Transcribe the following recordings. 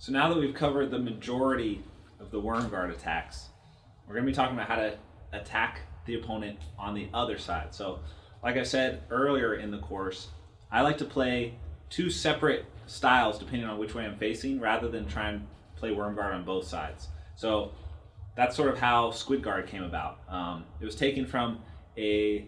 So now that we've covered the majority of the worm guard attacks, we're going to be talking about how to attack the opponent on the other side. So like I said earlier in the course, I like to play two separate styles depending on which way I'm facing rather than try and play worm guard on both sides. So that's sort of how Squid Guard came about. It was taken from a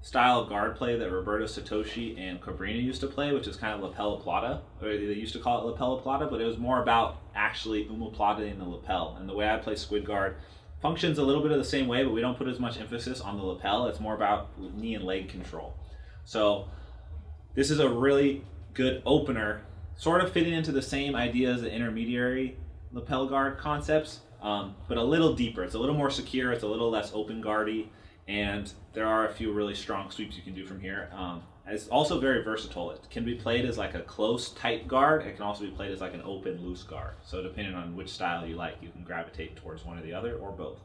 style of guard play that Roberto Satoshi and Cabrina used to play, which is kind of lapella plata, or they used to call it lapella plata, but it was more about actually omoplata in the lapel. And the way I play Squid Guard functions a little bit of the same way, but we don't put as much emphasis on the lapel. It's more about knee and leg control. So this is a really good opener, sort of fitting into the same idea as the intermediary lapel guard concepts, but a little deeper. It's a little more secure, it's a little less open guardy, and there are a few really strong sweeps you can do from here. It's also very versatile. It can be played as like a close, tight guard. It can also be played as like an open, loose guard. So depending on which style you like, you can gravitate towards one or the other, or both.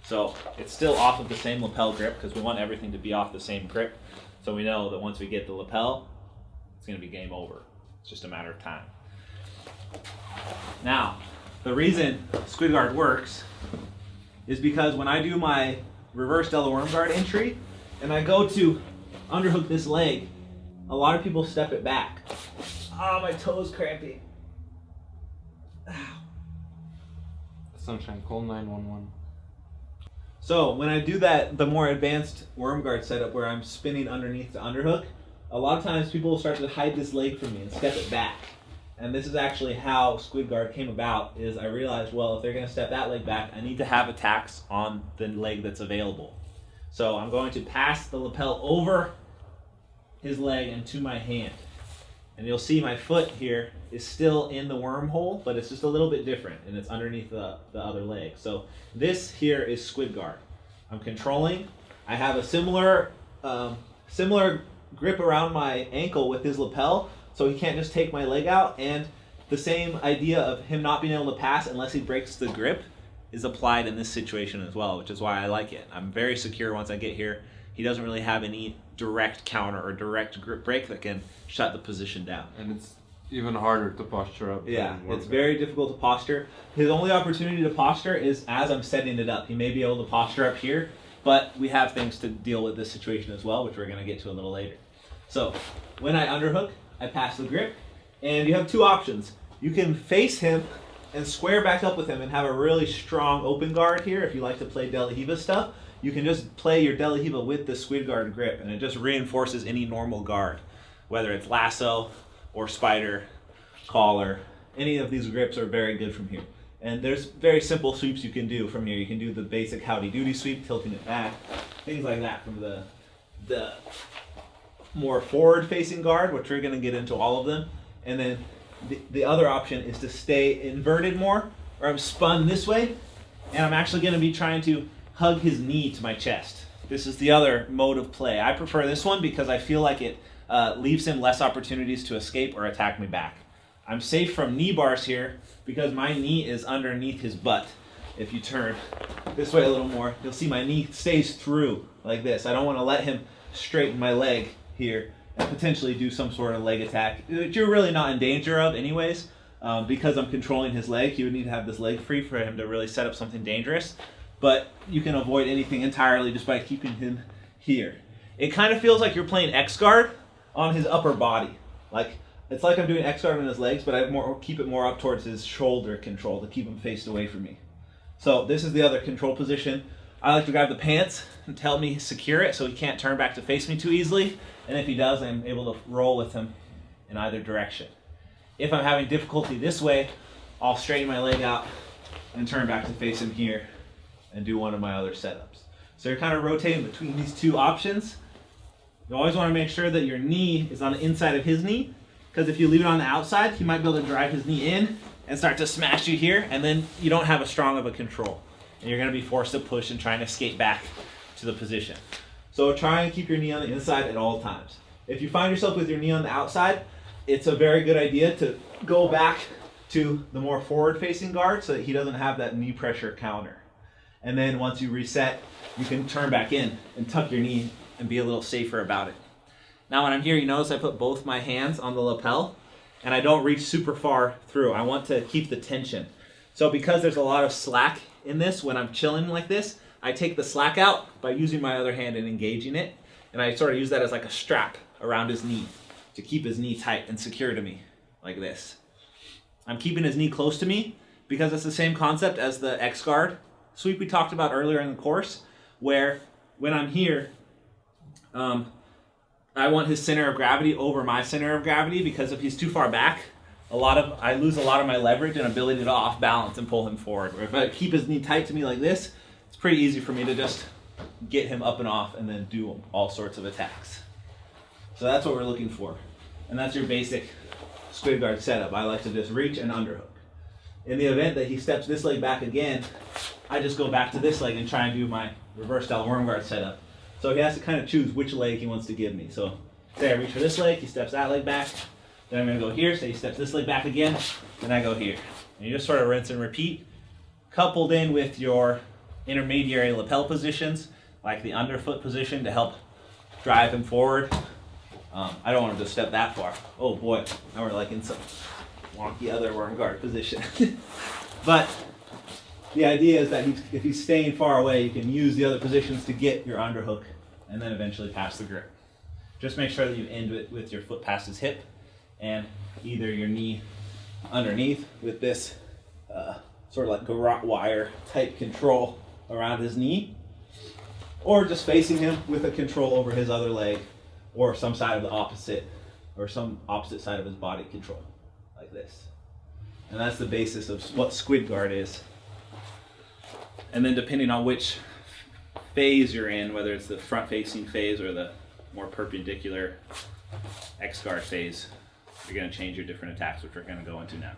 So it's still off of the same lapel grip because we want everything to be off the same grip. So we know that once we get the lapel, it's going to be game over. It's just a matter of time. Now, the reason Squid Guard works is because when I do my reverse Delta worm guard entry and I go to underhook this leg, a lot of people step it back. Ah, my toe's cramping. Ow. Sunshine, call 911. So when I do that, the more advanced worm guard setup where I'm spinning underneath the underhook, a lot of times people will start to hide this leg from me and step it back. And this is actually how Squid Guard came about, is I realized, well, if they're going to step that leg back, I need to have attacks on the leg that's available. So I'm going to pass the lapel over his leg and to my hand. And you'll see my foot here is still in the wormhole, but it's just a little bit different, and it's underneath the other leg. So this here is Squid Guard. I'm controlling. I have a similar grip around my ankle with his lapel, so he can't just take my leg out, and the same idea of him not being able to pass unless he breaks the grip is applied in this situation as well, which is why I like it. I'm very secure once I get here. He doesn't really have any direct counter or direct grip break that can shut the position down. And it's even harder to posture up. Yeah, it's very difficult to posture. His only opportunity to posture is as I'm setting it up. He may be able to posture up here, but we have things to deal with this situation as well, which we're going to get to a little later. So when I underhook, I pass the grip, and you have two options. You can face him and square back up with him and have a really strong open guard here. If you like to play De La Hiva stuff, you can just play your De La Hiva with the Squid Guard grip, and it just reinforces any normal guard, whether it's lasso or spider, collar. Any of these grips are very good from here. And there's very simple sweeps you can do from here. You can do the basic howdy doody sweep, tilting it back, things like that from the more forward-facing guard, which we're going to get into all of them. And then the other option is to stay inverted more, or I'm spun this way, and I'm actually going to be trying to hug his knee to my chest. This is the other mode of play. I prefer this one because I feel like it leaves him less opportunities to escape or attack me back. I'm safe from knee bars here because my knee is underneath his butt. If you turn this way a little more, you'll see my knee stays through like this. I don't want to let him straighten my leg here and potentially do some sort of leg attack, which you're really not in danger of anyways. Because I'm controlling his leg, he would need to have this leg free for him to really set up something dangerous. But you can avoid anything entirely just by keeping him here. It kind of feels like you're playing X-Guard on his upper body. It's like I'm doing X-Guard on his legs, but I keep it more up towards his shoulder control to keep him faced away from me. So this is the other control position. I like to grab the pants and help me secure it so he can't turn back to face me too easily. And if he does, I'm able to roll with him in either direction. If I'm having difficulty this way, I'll straighten my leg out and turn back to face him here and do one of my other setups. So you're kind of rotating between these two options. You always want to make sure that your knee is on the inside of his knee, because if you leave it on the outside, he might be able to drive his knee in and start to smash you here, and then you don't have as strong of a control. And you're going to be forced to push and try and escape back to the position. So try and keep your knee on the inside at all times. If you find yourself with your knee on the outside, it's a very good idea to go back to the more forward-facing guard so that he doesn't have that knee pressure counter. And then once you reset, you can turn back in and tuck your knee and be a little safer about it. Now when I'm here, you notice I put both my hands on the lapel, and I don't reach super far through. I want to keep the tension. So because there's a lot of slack in this, when I'm chilling like this, I take the slack out by using my other hand and engaging it, and I sort of use that as like a strap around his knee to keep his knee tight and secure to me, like this. I'm keeping his knee close to me because it's the same concept as the X guard sweep we talked about earlier in the course, where when I'm here, I want his center of gravity over my center of gravity, because if he's too far back, I lose a lot of my leverage and ability to off balance and pull him forward. Where if I keep his knee tight to me like this, it's pretty easy for me to just get him up and off and then do all sorts of attacks. So that's what we're looking for. And that's your basic squid guard setup. I like to just reach and underhook. In the event that he steps this leg back again, I just go back to this leg and try and do my reverse style worm guard setup. So he has to kind of choose which leg he wants to give me. So say I reach for this leg, he steps that leg back, then I'm going to go here, say he steps this leg back again, then I go here. And you just sort of rinse and repeat, coupled in with your intermediary lapel positions, like the underfoot position to help drive him forward. I don't want him to step that far. Oh boy, now we're like in some wonky other worm guard position. But the idea is that if he's staying far away, you can use the other positions to get your underhook and then eventually pass the grip. Just make sure that you end with your foot past his hip and either your knee underneath with this sort of like garrote wire type control around his knee, or just facing him with a control over his other leg or some side of the opposite, or some opposite side of his body control, like this. And that's the basis of what squid guard is. And then depending on which phase you're in, whether it's the front facing phase or the more perpendicular X guard phase, you're going to change your different attacks, which we're going to go into now.